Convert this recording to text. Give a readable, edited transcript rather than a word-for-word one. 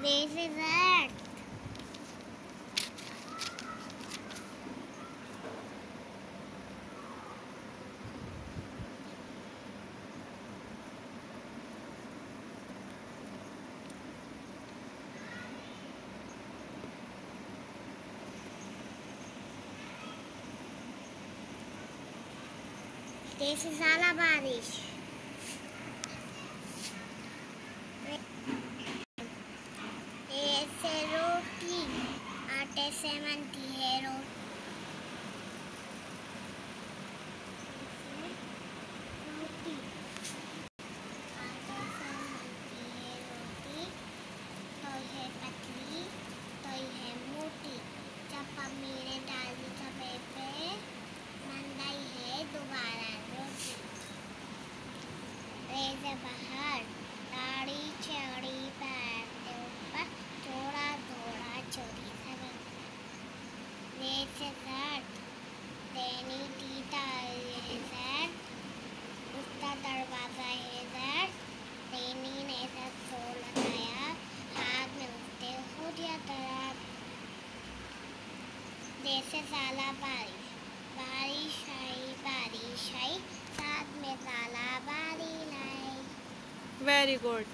This is it. This is Ala Barish. ऐसे रोटी आटे से बनती है रोटी। आटे से बनती है रोटी, तो है पतली तो है मोटी। जब मेरे डाली तवे पे मंदाई है दोबारा रोटी। रेज़े बाहर दाढ़ी चढ़ी पैर के ऊपर थोड़ा थोड़ा चोरी से देनी दीदा है सर, उसका दरवाजा है सर। देनी ने सब सो लगाया, हाथ में उठते हो दिया तरफ। जैसे साला बारिश बारिश आई, साथ में साला बारी लाई। Very good.